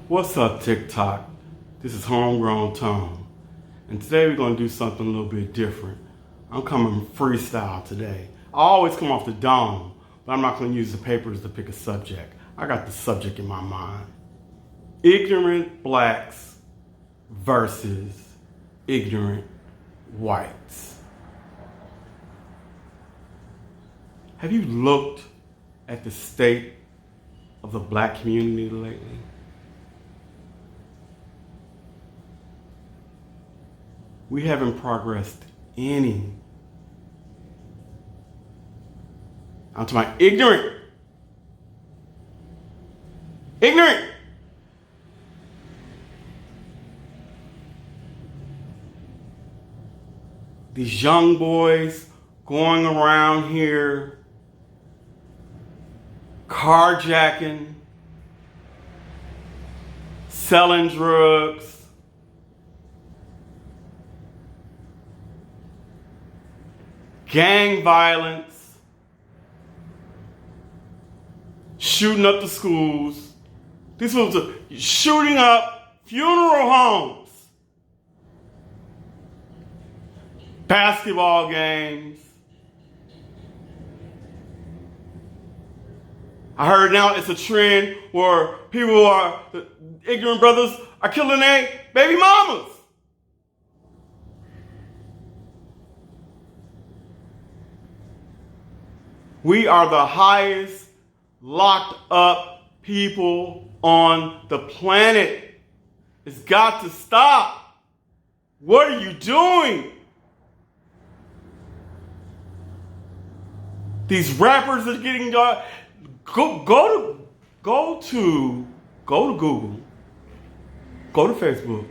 What's up, TikTok? This is Homegrown Tone. And today we're going to do something a little bit different. I'm coming freestyle today. I always come off the dome, but I'm not going to use the papers to pick a subject. I got the subject in my mind. Ignorant blacks versus ignorant whites. Have you looked at the state of the black community lately? We haven't progressed any. I'm talking about ignorant. Ignorant. These young boys going around here carjacking, selling drugs, gang violence, shooting up the schools. These folks are shooting up funeral homes, basketball games. I heard now it's a trend where the ignorant brothers are killing their baby mamas. We are the highest locked up people on the planet. It's got to stop. What are you doing? These rappers are getting go to Google, go to Facebook,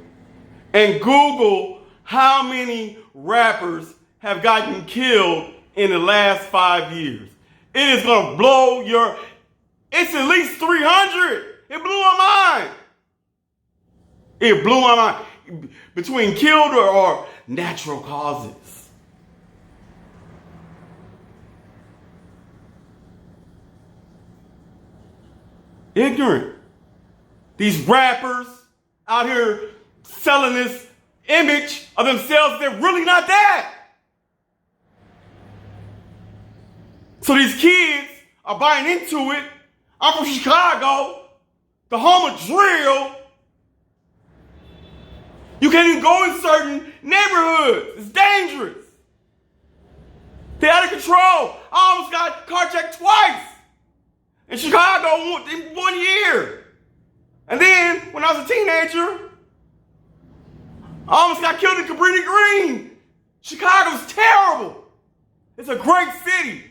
and Google how many rappers have gotten killed in the last 5 years. It is gonna blow it's at least 300. It blew my mind. It blew my mind. Between killed or natural causes. Ignorant. These rappers out here selling this image of themselves, they're really not that. So these kids are buying into it. I'm from Chicago, the home of drill. You can't even go in certain neighborhoods. It's dangerous. They're out of control. I almost got carjacked twice in Chicago in 1 year. And then, when I was a teenager, I almost got killed in Cabrini Green. Chicago's terrible. It's a great city.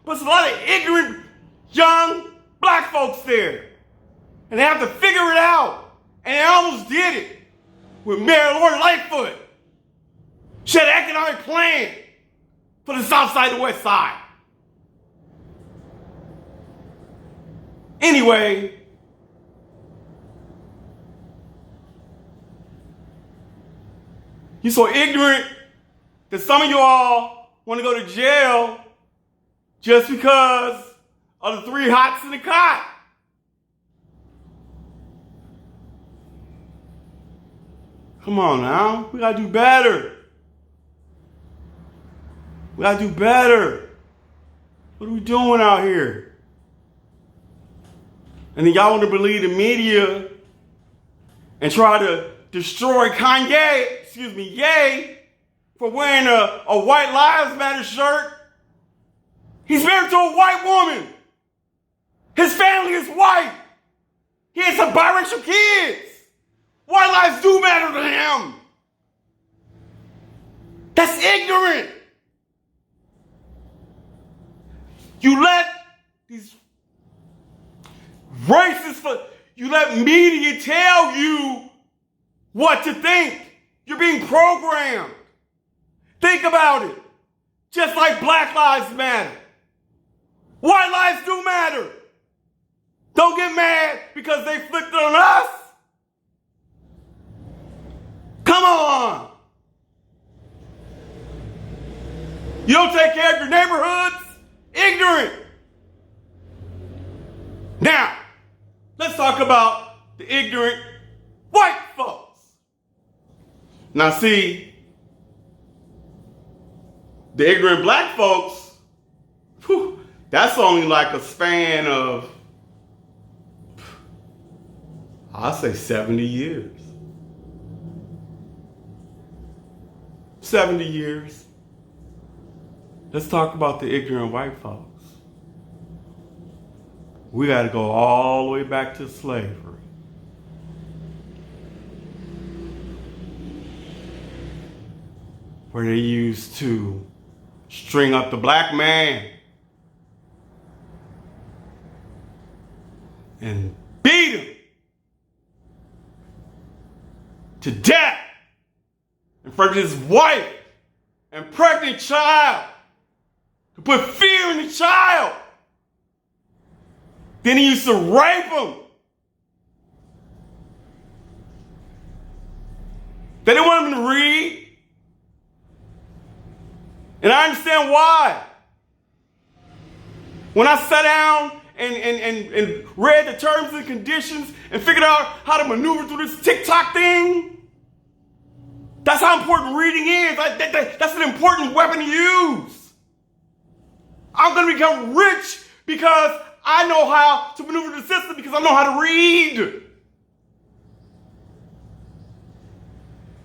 But there's a lot of ignorant, young black folks there. And they have to figure it out. And they almost did it with Mayor Lori Lightfoot. She had an economic plan for the South Side and the West Side. Anyway, you're so ignorant that some of you all want to go to jail just because of the 3 hots in the cot. Come on now. We gotta do better. We gotta do better. What are we doing out here? And then y'all want to believe the media and try to destroy Ye, for wearing a White Lives Matter shirt. He's married to a white woman. His family is white. He has some biracial kids. White lives do matter to him. That's ignorant. You let these you let media tell you what to think. You're being programmed. Think about it. Just like Black Lives Matter. White lives do matter. Don't get mad because they flipped it on us. Come on. You don't take care of your neighborhoods? Ignorant. Now, let's talk about the ignorant Now see, the ignorant black folks, that's only like a span of, I'll say 70 years. 70 years. Let's talk about the ignorant white folks. We got to go all the way back to slavery. Where they used to string up the black man and beat him to death in front of his wife and pregnant child, to put fear in the child. Then he used to rape him. They didn't want him to read. And I understand why. When I sat down and read the terms and conditions and figured out how to maneuver through this TikTok thing, that's how important reading is. That's an important weapon to use. I'm going to become rich because I know how to maneuver the system, because I know how to read.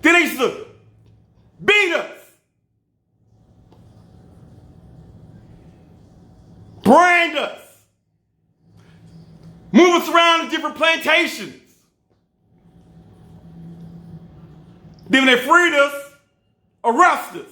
Then they used to beat us, brand us, move us around to different plantations. Then when they freed us, arrest us.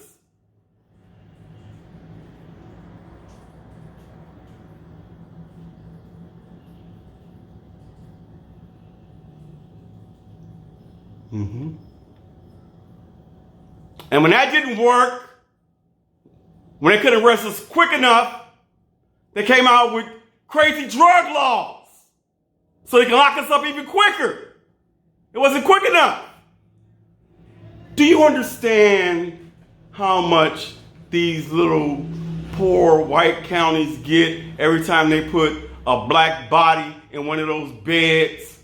And when that didn't work, when they couldn't arrest us quick enough, they came out with crazy drug laws so they can lock us up even quicker. It wasn't quick enough. Do you understand how much these little poor white counties get every time they put a black body in one of those beds?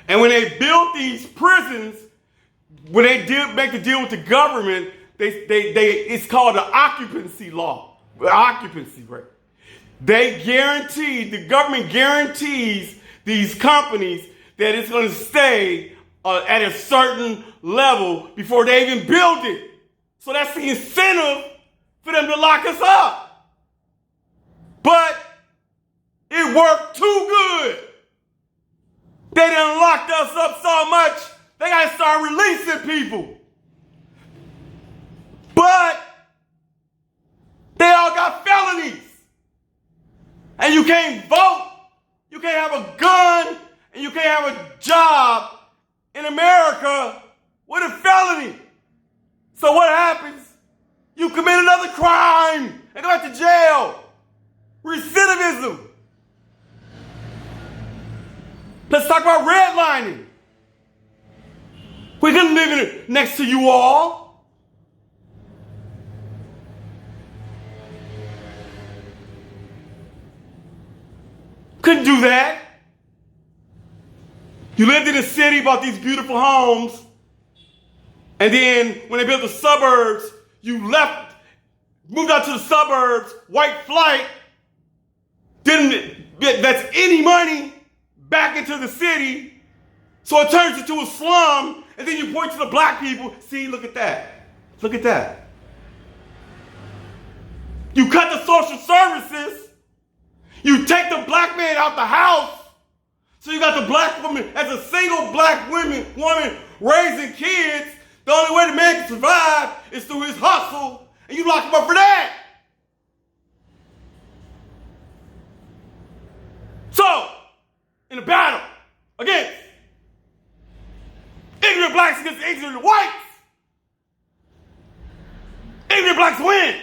And when they built these prisons, when they did make the deal with the government, it's called the occupancy law, the occupancy rate. The government guarantees these companies that it's going to stay at a certain level before they even build it. So that's the incentive for them to lock us up. But it worked too good. They done locked us up so much, they got to start releasing people. But they all got felonies. And you can't vote, you can't have a gun, and you can't have a job in America with a felony. So what happens? You commit another crime and go back to jail. Recidivism. Let's talk about redlining. We couldn't live next to you all. Couldn't do that. You lived in a city, bought these beautiful homes, and then when they built the suburbs, you moved out to the suburbs, white flight, didn't invest any money back into the city, so it turns into a slum, and then you point to the black people, see, look at that. Look at that. You cut the social services, you take the black man out the house, so you got the black woman as a single black woman raising kids. The only way the man can survive is through his hustle, and you lock him up for that. So, in a battle against ignorant blacks against ignorant whites, ignorant blacks win.